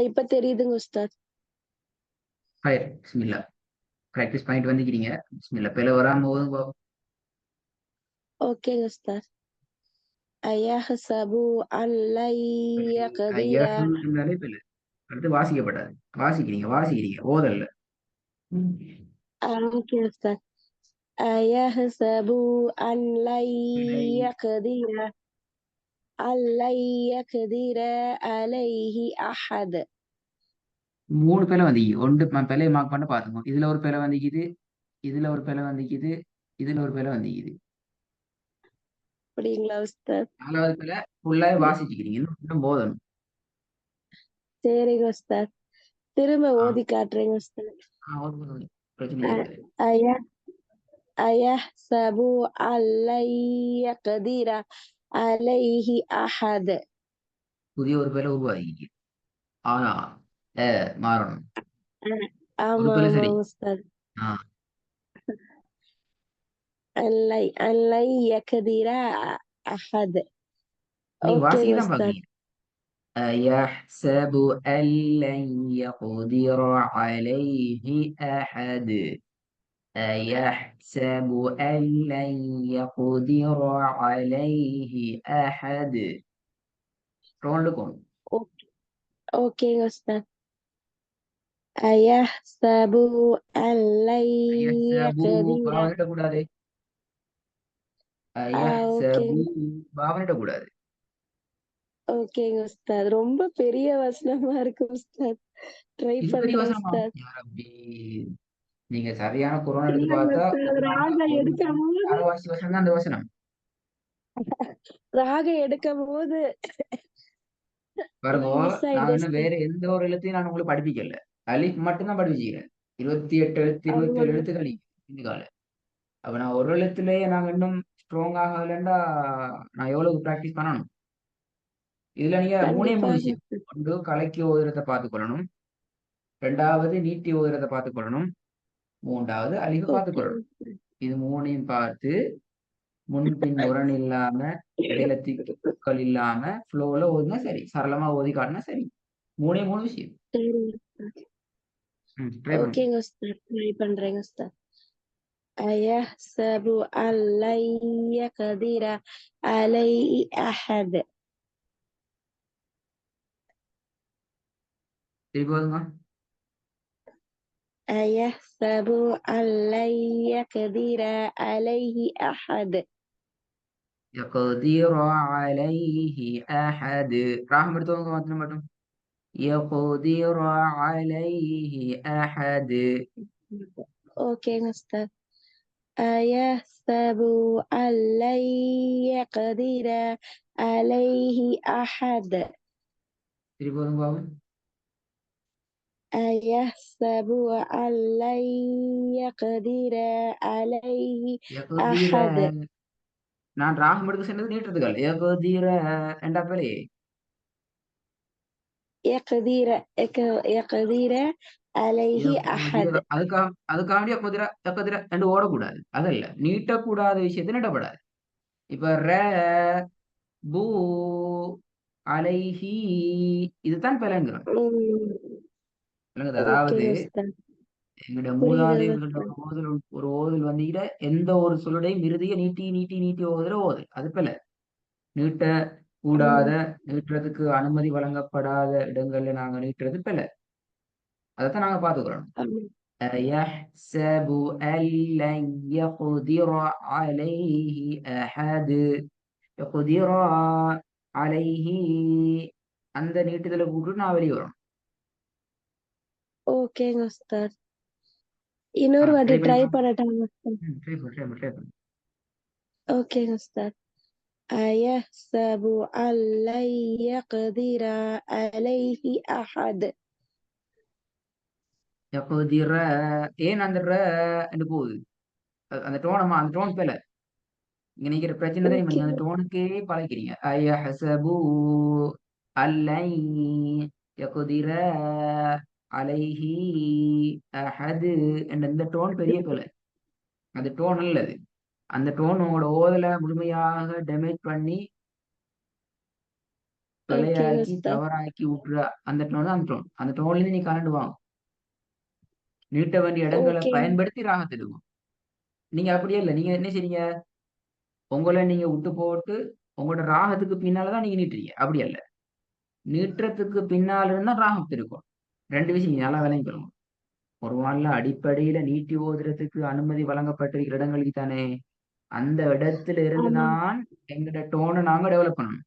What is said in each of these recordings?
இப்ப தெரியுதுங்க உஸ்தாத். ஹயர் பிஸ்மில்லா. ப்ராக்டிஸ் பண்ணிட்டு வந்துக்கிறீங்க. பிஸ்மில்லா. பிழை வராம போதும் பாப்போம். ஓகேங்க உஸ்தாத். அயஹ்சபு அல்லை யக்திர. ஐயஹு என்றாலே பிழை. அடுத்து வாசிக்கப்படாது. வாசிக்கிறீங்க ஓதல்ல. ஓகே உஸ்தாத். அயஹ்சபு அல்லை பிழை. யக்திர அல்லை யக்திர அலைஹி அஹத். 3 பிழை வந்திக்கு. ஒன்று பிழையை மார்க் பண்ண பாத்துக்கோ. இதுல ஒரு பிழை வந்திக்குது, இதுல ஒரு பிழை வந்திக்குது, இதுல ஒரு பிழை வந்திக்குது. அப்படிங்களா உஸ்தாத்? 4வது பிழை ஃபுல்லாவே வாசிச்சுக்கிறீங்க. இன்னும் போதணும். சரிங்க உஸ்தாத். திரும்ப ஆ, ஓதி காட்டுறேங்க உஸ்தாத். ஓது. பிரச்சனை இல்லை. அய அயஹ்சபு அல்லை யக்திர அலைஹி அஹத். புதிய ஒரு பிழை உருவாகிக்கு. ஆனா மாறணும். ஒரு ஆமா பிழை ஆமா சரி. உஸ்தாத். ஆ, அல்லை அல்லை யக்திர அஹத். நீங்க ஓகேங்க வாசிக்க தான் உஸ்தாத். பாக்குறீங்க. أيحسب أن لن يقدر عليه أحد. أيحسب أن لن يقدر عليه أحد. شلون لكم؟ ஓகே ஓகேங்க உஸ்தாத். அயஹ்சபு அல்லை أيحسب யக்திர. பாவனிடக்கூடாது. ஓகே أيحسب பாவனிடக்கூடாது. ஓகேங்க உஸ்தாத். ரொம்ப பெரிய வசனமா இருக்கு உஸ்தாத். ட்ரை இது பெரிய பண்றேன் வசனமா? உஸ்தாத். யா ரப்பி. நீங்க சரியான குர்ஆன் எடுத்து இல்லங்க பார்த்தா உஸ்தாத். ராகம் ஒரு எடுக்கும் போது அரைவாசி வசனம் தான் அந்த வசனம். ராகம் எடுக்கும் போது பாருங்க, எல்லாம் மிஸ் நான் ஆயிடுது இன்னும் உஸ்தாத். வேற எந்த ஒரு எழுத்தையும் நான் உங்களுக்கு படிப்பிக்கல. அலிஃப் மட்டும்தான் படிப்பிச்சுக்கிறேன். 28 எழுத்து, 27 ஆமாங்க. எழுத்துக்கள் இந்த கால. அப்ப நான் ஒரு எழுத்துலயே நாங்க இன்னும் ஸ்ட்ராங் ஆகலண்டா நான் எவ்வளவு பிராக்டிஸ் பண்ணணும்? இதுல நீங்க மூணே கண்டிப்பா மூணு விஷயம். ஒன்று கலக்கி ஓதுறத பார்த்துக்கொள்ளணும், ரெண்டாவது நீட்டி ஓதுறத பார்த்துக்கொள்ளணும், மூன்றாவது அலிஃபை ஓகே பார்த்துக்கொள்ளணும். இது மூணையும் பார்த்து முன்பின் முரண் இல்லாம, இடையில திக்குகள் இல்லாம ஃப்ளோல ஓதுனா சரி, சரளமா ஓதி காட்டினா சரி. மூணே மூணு விஷயம். சரிங்க. ட்ரை பண்ணுங்க. ஓகேங்க உஸ்தாத். ட்ரை பண்றேங்க உஸ்தாத். அயஹ்சபு அல்லை யக்திர அலைஹி அஹத். திருப்பி ஓதுங்க. أيحسب أن لن يقدر عليه أحد. يقدر عليه أحد. راح مرتون மட்டும். يقدر عليه أحد. أوكي مستر. أيحسب أن لن يقدر عليه أحد. திருப்பி ஓதுங்க பாபு. أيحسب أن لن يقدر عليه يقدر. أحد. நான் ராகம் எடுக்க சொன்னது நீட்டுறதுகள். يقدر ரெண்டா பேரே. يقدر عليه يقدر أحد. அதுக்காக يقدر يقدر ரெண்டு ஓடக்கூடாது. அதல்ல நீட்டக்கூடாத விஷயத்தை நீட்டப்படாது. இப்ப பூ அலைஹி இதுதான் பிழைங்கிறோம். أمم، அதாவது أوكي مستر. எங்களுடைய புரியுது மூதாதையர்களோட மஸ்டர். ஒரு ஓதல் வந்துகிட்ட எந்த ஒரு சொல்லுடையும் இறுதிய நீட்டி நீட்டி நீட்டி ஓதுற ஓதல் அது போல நீட்ட கூடாத, ஆமாம். நீட்டுறதுக்கு அனுமதி வழங்கப்படாத இடங்கள்ல நாங்க நீட்டுறது போல அதைத்தான் நாங்க பாத்துக்கிறோம். ஆமாம். يحسب أن لن يقدر عليه أحد. يقدر عليه அந்த நீட்டுதலை கூட்டு நான் வெளியே வரும். ஓகேங்க உஸ்தாத். இன்னொரு வாட்டி ட்ரை பண்ணி ட்ரை பாருங்க. பண்ணட்டாங்க உஸ்தாத். ட்ரை பண்ணு. ஓகேங்க உஸ்தாத். அயஹ்சபு அல்லை யக்திர அலைஹி அஹத். يقدر. ஏன் அந்த என்று போகுது? அந்த டோனமா அந்த டோன் பேல இங்க நிக்கிற பிரச்சனை தான். ஓகே நீங்க அந்த டோனுக்கே பழகிறீங்க. அயஹசபு அல்லை யகுதிர அலைஹி அஹது என்ற இந்த டோன் பெரிய பிழை. அந்த டோன் அல்லது அந்த டோன் உங்களோட ஓதல முழுமையாக டேமேஜ் பண்ணி ஓகே பிழையாக்கி உஸ்தாத். தவறாக்கி விட்டுற அந்த டோன் அந்த டோன்ல இருந்து நீ கலண்டு வாங்க. நீட்ட வேண்டிய இடங்களை ஓகே. பயன்படுத்தி ராகத்தை எடுக்கும். நீங்க அப்படியே இல்லை, நீங்க என்ன செய்றீங்க, உங்களை நீங்க விட்டு போட்டு உங்களோட ராகத்துக்கு பின்னாலதான் நீங்க நீட்டுறீங்க. அப்படி அல்ல, நீட்டுறதுக்கு பின்னால இருந்தா ராகம் இருக்கும். ரெண்டு விஷயம் நீங்க நல்லா விளங்கிக்கணும். ஒரு வானில அடிப்படையில நீட்டி ஓதுறதுக்கு அனுமதி வழங்கப்பட்டிருக்கிற இடங்களுக்கு தானே, அந்த இடத்துல ஆமா. இருந்துதான் எங்களோட டோனை நாங்க டெவலப் பண்ணணும்.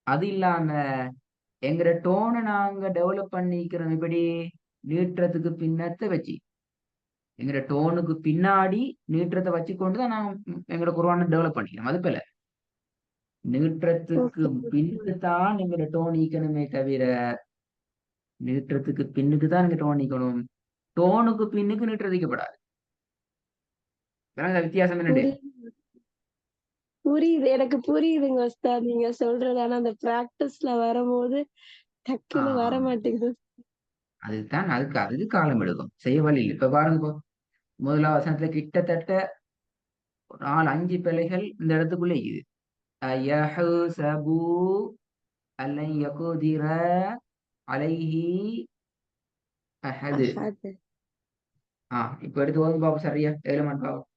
அது இல்லாம எங்கட டோனை நாங்க டெவலப் பண்ணிக்கிறோம் எப்படி, நீட்டுறதுக்கு பின்னத்தை வச்சு எங்கட டோனுக்கு பின்னாடி நீட்டுறதை வச்சு கொண்டுதான் நாங்க எங்கட குர்ஆனை டெவலப் பண்ணிக்கிறோம். அது போல நீட்டுறதுக்கு ஓகே உஸ்தாத். பின்னுக்கு தான் எங்கட டோன் ஈக்கணுமே தவிர, நீட்டுறதுக்கு பின்னுக்கு தான் நீங்க டோன் ஈக்கணும். டோனுக்கு பின்னுக்கு நீட்டுறது ஈக்கப்படாது. வித்தியாசம் என்னண்டு. புரியுது. புரியுது, எனக்கு புரியுதுங்க உஸ்தாத் நீங்க சொல்றது. ஆனா அந்த பிராக்டிஸ்ல வரும்போது டக்குன்னு வர ஆஹ் மாட்டேங்குது. அதுதான், அதுக்கு காலம் எடுக்கும், செய்ய வழி இல்லை. இப்ப பாருங்க, இப்போ முதலாவது வசனத்துல கிட்டத்தட்ட 4 5 பிழைகள் இந்த இடத்துக்குள்ள இருக்குது. அயஹ்சபு அல்லன் யகுதிர அலைஹி அஹது. அஹத். இப்ப எடுத்து ஓதுங்க பாப்போம், சரியா ஏழுமான் பாப்போம்.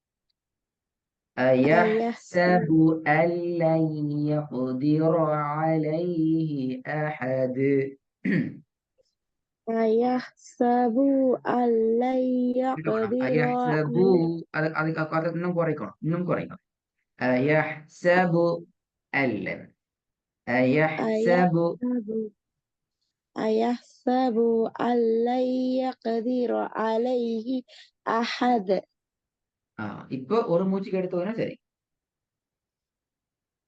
அயஹ்ச أيحسب أن لن يقدر عليه أحد. அயஹ்சபு அல்லை யக்திர அயஹ்சபு, அலை. அதுக்கு இன்னும் குறைக்கணும், இன்னும் குறைக்கணும். அயஹ்சபு அல்லன், அயஹ்சபு. அயஹ்சபு أيحسب أن لن يقدر عليه أحد. இப்போ ஒரு மூச்சுக்கு எடுத்து வரும், சரி.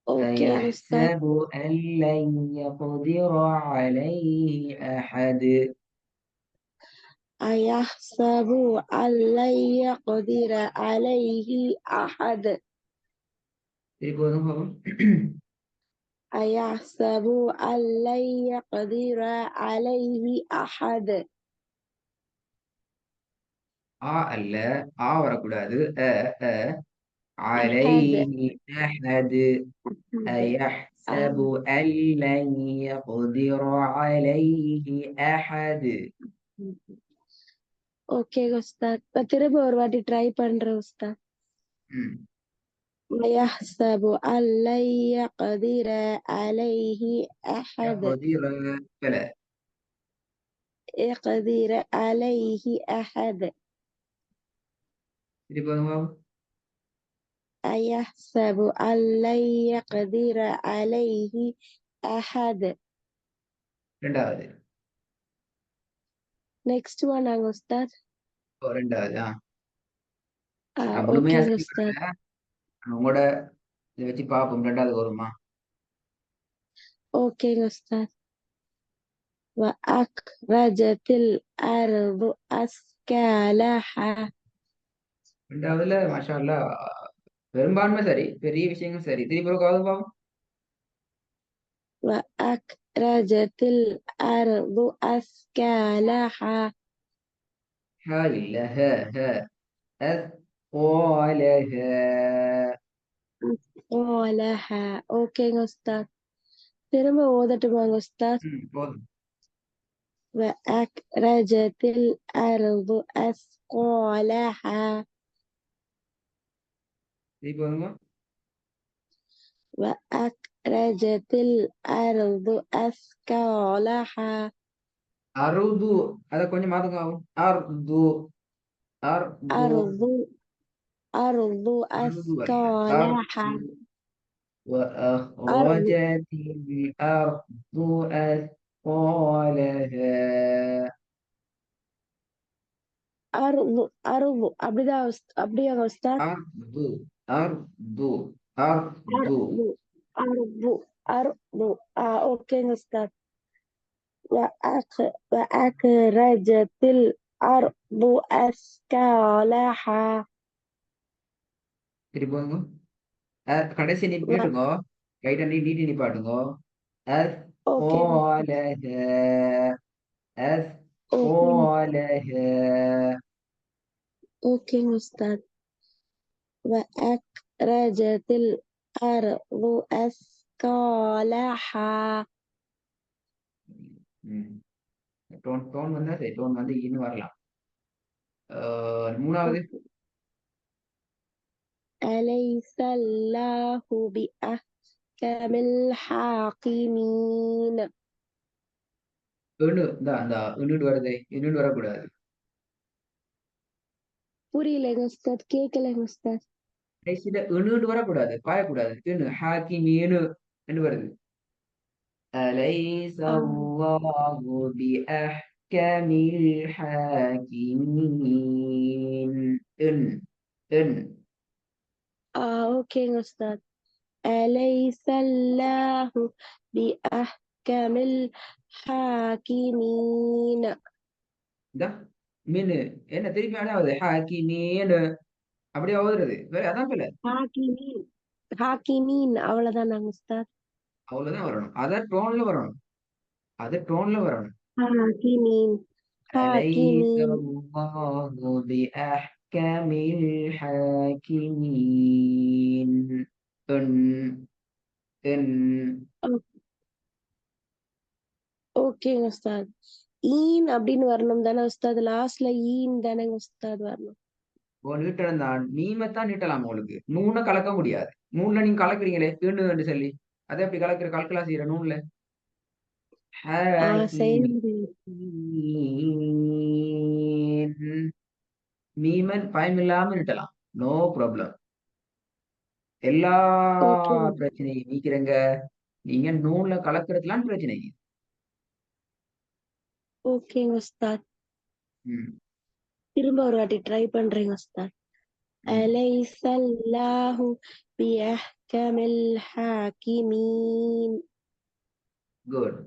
ஓகே உஸ்தாத். أيحسب أن لن يقدر عليه أحد. أيحسب أن لن يقدر عليه أحد. திருப்பி ஓதுங்க பாப்போம். أيحسب أن لن يقدر عليه أحد. அல்ல, வரக்கூடாது. அ أحد. عليه أحد. أيحسب أحد. أن لن يقدر عليه أحد. ஓகே உஸ்தாத். இப்ப திரும்ப ஒரு வாட்டி ட்ரை பண்றேன் உஸ்தாத். ம். يحسب أن لن يقدر عليه أحد. يقدر بلى. يقدر عليه أحد. திருப்பி ஓதுங்க பாப்போம். أيحسب أن لن يقدر عليه أحد. ரெண்டாவது. நெக்ஸ்ட் ஒன் நாங்க உஸ்தாத். ரெண்டாவது. நான் முழுமையா ஓகேங்க சொல்லி உஸ்தாத். கொடுக்கல, உங்களோட இதை வச்சு பார்ப்போம் ரெண்டாவது வருமா. ஓகேங்க உஸ்தாத். وأخرجت الأرض أثقالها. ரெண்டாவதுல மாஷா அல்லாஹ் பெரும்பான்மை சரி, பெரிய விஷயங்கள் சரி. திருப்பி ஒரு காது பாப்போம். وأخرجت الأرض أثقالها. இல்ல أثقالها. أثقالها. ஓகேங்க உஸ்தாத். திரும்ப ஓதட்டுமாங்க உஸ்தாத். போதும். وأخرجت الأرض أثقالها. திருப்பி வருங்க. وأخرجت الأرض أثقالها. அருது, அத கொஞ்சம் மாத்துங்க ஆகும். அர்து, அர்து. أرض أرض அருது அல்ல, أثقالها. அர்து. أرض وأخرجت الأرض أثقالها. أرض أرض அப்படிதான் அப்படியாங்க உஸ்தாத். அர்து, அர்து, அர்து. أرض أرض أرض. ஓகேங்க உஸ்தாத். وأخرجت الأرض أثقالها. திருப்பி வாங்க. கடைசி நீ கேட்டுங்க, ரைட்டா நீட்டி நிப்பாட்டுங்க. Okay أثقالها، okay أثقالها. ஓகேங்க உஸ்தாத். وأخرجت الأرض أثقالها. ம். டோன் டோன் வந்தா சரி. டோன் வந்து இன்னும் வரலாம். மூணாவது أليس الله بأحكم الحاكمين. இந்த அந்த இணுடு வருதே, இணுடு வரக்கூடாது. புரியலைங்க உஸ்தாத், கேட்கலைங்க உஸ்தாத். கடைசியில இணுடு வரக்கூடாது, பாயக்கூடாது. இணு ஹாக்கிமீனு என்று வருது. أليس ஆ الله بأحكم الحاكمين. إن إن ஓகேங்க உஸ்தாத். أليس الله بأحكم الحاكمين. இந்த மின்னு என்ன திருப்பி அதாவது ஹாக்கிமீனு அப்படியே ஓதுறது வேற அதான் பிள்ளை. ஹாக்கிமீன், ஹாக்கிமீன் அவ்வளவுதானாங்க உஸ்தாத். அவ்வளவுதான் வரணும். அத டோன்ல வரணும். அது டோன்ல வரணும். ஹாக்கிமீன், أليس ஹாக்கிமீன். الله بأحكم الحاكمين. إن إن ஓகேங்க உஸ்தாத். ஈன் அப்படின்னு வரணும் தானே உஸ்தாத்? லாஸ்ட்ல ஈன் தானேங்க உஸ்தாத் வரணும்? நீட்டணும் தான். நீமைத்தான் நீட்டலாம் உங்களுக்கு. நூனை கலக்க முடியாது. நூன்ல நீங்க கலக்குறீங்களே இன்னு சொல்லி அதை எப்படி கலக்குற கல்கலா செய்யற நூன்ல செய்ய ஹாக்கிமீன். முடியும். மீமன் பயமில்லாம நீட்டலாம். No problem. எல்லா ஓகேங்க, பிரச்சனையும் நீக்கிறங்க. நீங்க நூன்ல கலக்குறதுலாம் பிரச்சனை இல்லை. ஓகேங்க உஸ்தாத். ம், திரும்ப ஒரு வாட்டி ட்ரை பண்றேங்க உஸ்தாத். ம். أليس الله بأحكم الحاكمين. குட்.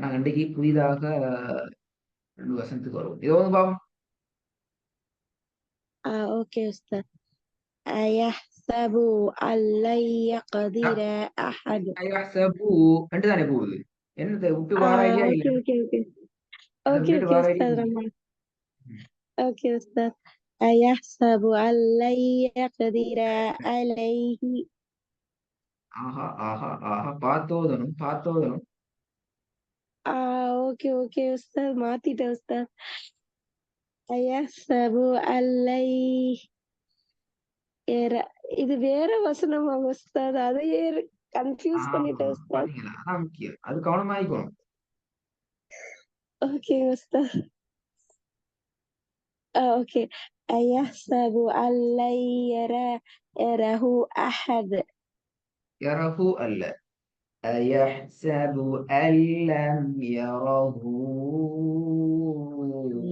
நாங்க இன்றைக்கு புதிதாக 2 வசனத்துக்கு வருவோம். இதோ வந்து பாவம். ஓகே உஸ்தாத். أيحسب أن لن يقدر أحد. ஐயாசபு ரெண்டு தானே போகுது. என்னத்தை விட்டு வார ஐடியா இல்ல. ஓகே ஓகே ஓகே அதை ஓகே விட்டுட்டு ஓகே வார ஐடியா உஸ்தாத். இல்ல. நம்ம ம். ஓகே உஸ்தாத். أيحسب أن لن يقدر عليه. ஆஹா ஆஹா ஆஹா பார்த்தோதனும் பார்த்தோதனும். ஓகே ஓகே உஸ்தாத், மாத்திட்டேன் உஸ்தாத். أيحسب أن لن ير- இது வேற வசனமாங்க உஸ்தாத்? அதையே கன்ஃபியூஸ் ஆமா பண்ணிட்டேன் உஸ்தாத். பாத்தீங்களா, அதான் முக்கியம். அது கவனமாயிக்கணும். ஓகே உஸ்தாத். ஓகே. أيحسب أن لن يره أحد. யரஹு அல்ல. அயஹ்சபு அல்லம் யரஹு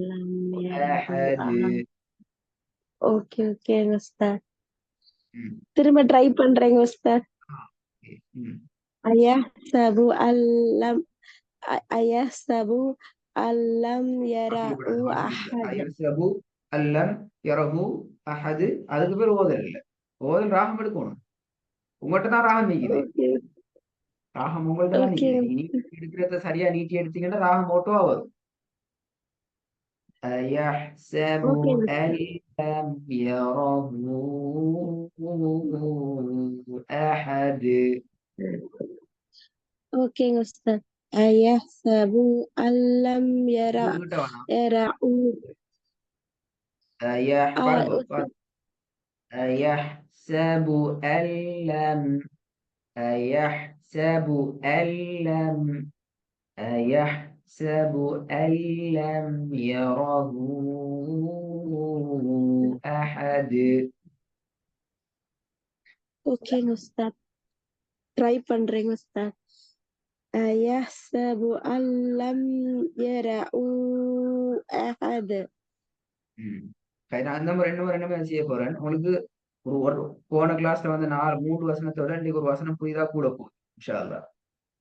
لم يره அஹது. أحد. ஓகே ஓகேங்க உஸ்தாத். ம். திரும்ப ட்ரை பண்றேங்க உஸ்தாத். ஆ, ஓகே. ம். أيحسب أن لم أيحسب أن لم يره வாசிக்கக்கூடாது வாசிக்கக்கூடாது. أحد. அயஹ்சபு அல்லம் யரஹு அஹது. அதுக்கு பேர் ஓதல் இல்ல. ஓதல் ராகம் எடுக்கணும். உங்கள்கிட்ட தான் ராகம் நீக்குது. ஓகே ராகம் உங்கள்ட்ட தான் ஓகே நிக்குது. நீங்க எடுக்கிறத சரியா நீட்டி எடுத்தீங்கன்னா ராகம் ஓட்டோவா வரும். أيحسب ஓகேங்க أن உஸ்தாத். لم يره أحد. ஓகேங்க உஸ்தாத். أيحسب أن لم வீட்ட வேணாம். يره. பாருங்க உஸ்தாத். أيحسب أن لم أيحسب أن لم أيحسب أن لم يره أحد. ஓகேங்க உஸ்தாத், ட்ரை பண்றேங்க உஸ்தாத். أيحسب أن لم يره أحد. ம். சரி, நான் இந்த முறை என்ன மாதிரி செய்ய போறேன் உங்களுக்கு. ஒரு போன கிளாஸ்ல வந்து 3 வசனத்தோட இன்னைக்கு ஒரு வசனம் புதிதா கூட போகுது இன்ஷா அல்லாஹ்.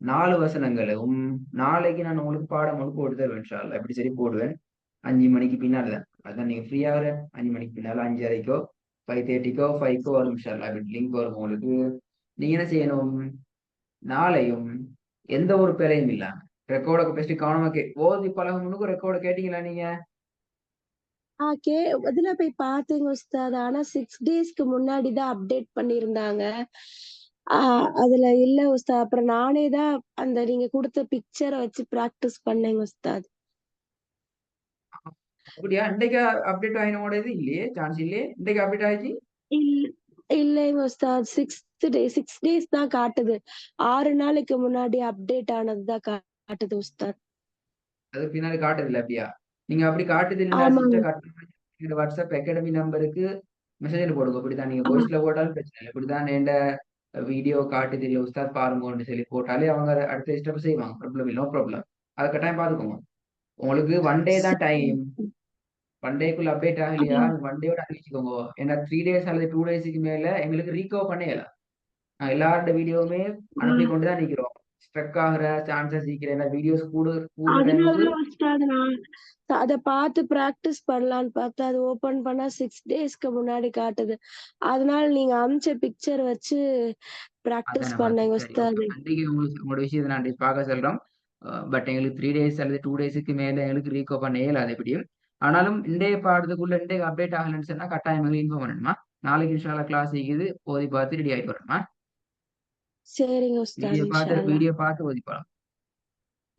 4 வசனங்களும் நாளைக்கு நான் உங்களுக்கு பாடம் ஒன்று போட்டு தருவேன் இன்ஷா அல்லாஹ். எப்படி சரி போடுவேன் 5 மணிக்கு பின்னால தான். அதான் நீங்க ஃப்ரீயா வர 5 மணிக்கு பின்னால 5:30க்கோ 5:30க்கோ 5க்கோ வரும் இன்ஷா அல்லாஹ். அப்படி லிங்க் வரும் உங்களுக்கு. நீங்க என்ன செய்யணும், நாளையும் எந்த ஒரு பிழையும் இல்லாம ரெக்கார்டை பெஸ்ட் கவனமா ஓதி பழகணுக்கு ரெக்கார்டை கேட்டீங்களா நீங்க? இதுல போய் பார்த்தேங்க உஸ்தாத். ஆனா 6 டேஸ்க்கு முன்னாடி தான் அப்டேட் பண்ணியிருந்தாங்க. அதுல இல்ல உஸ்தாத். அப்புறம் நானே தான் அந்த நீங்க குடுத்த பிக்சர வச்சு பிராக்டிஸ் பண்ணேங்க உஸ்தாத். அப்படியா? இன்றைக்கு அப்டேட் ஆயினோட இது இல்லையே, சான்ஸ் இல்லையே. இன்றைக்கு அப்டேட் ஆயிடுச்சு. இல் இல்லைங்க உஸ்தாத். 6 டேஸ் தான் காட்டுது. 6 நாளைக்கு முன்னாடி அப்டேட் ஆனது தான் காட்டுது உஸ்தாத். அதுக்கு பின்னாடி காட்டுதில்ல அப்படியா? நீங்க அப்படி காட்டுதில்லைன்னா ஆமாங்க. சிஸ்டர் எங்களோட வாட்ஸ்அப் அகாடமி நம்பருக்கு மெசேஜ்ல போடுங்க. இப்படிதான் நீங்க ஆ வாய்ஸ்ல போட்டாலும் பிரச்சனை இல்லை. இப்படிதான் என்ட வீடியோ காட்டுதில்ல உஸ்தாத் பாருங்கன்னு சொல்லி போட்டாலே அவங்க அடுத்த ஸ்டெப் செய்வாங்க. ப்ராப்ளம் இல்லை, நோ ப்ராப்ளம். அது கட்டாயம் பார்த்துக்கோங்க. உங்களுக்கு ஒன் டே தான் சரிங்க டைம். உஸ்தாத். ஒன் டேக்குள்ள அப்டேட் ஆ ஆகலையா ஒன் டேயோட அறிவிச்சுக்கோங்க. ஏன்னா 3 டேஸ் அல்லது 2 டேஸுக்கு மேல எங்களுக்கு ரீகவர் பண்ண இயலாது. நான் எல்லாரோட வீடியோவுமே அனுப்பி ஆ கொண்டு தான் நிக்கிறோம். ஸ்ட்ரக் ஆகுற சான்சஸ் இருக்கிற ஏன்னா வீடியோஸ் கூடுற டைமுக்கு அதனாலதான் உஸ்தாத் நான் அத பார்த்து பிராக்டிஸ் பண்ணலான்னு பார்த்தா அது ஓபன் பண்ணா 6 டேஸ்க்கு முன்னாடி காட்டுது. அதனால நீங்க அனுப்பிச்ச பிக்சர் வச்சு பிராக்டிஸ் அதானே பண்ணேங்க பார்த்தேன். சரி, ஓகே. உஸ்தாது. அன்றைக்கு உங்களுக்கு உங்களோட விஷயத்தை நான் பார்க்க சொல்றோம். பட் எங்களுக்கு 3 டேஸ் அல்லது 2 டேஸுக்கு மேல எங்களுக்கு ரீகவர் பண்ண இயலாது எப்படியும். ஆனாலும் இன்றைய பாடத்துக்குள்ள இன்றைக்கு அப்டேட் ஆகலைன்னு சொன்னா கட்டாயம் எங்களுக்கு இன்ஃபார்ம் பண்ணணுமா? நாளைக்கு இன்ஷால்லா கிளாஸ் இருக்குது. ஓதி பார்த்து ரெடி ஆகிட்டு வரணுமா? சரிங்க உஸ்தாத். இன்ஷா அல்லாஹ். வீடியோ பார்த்து ஓதி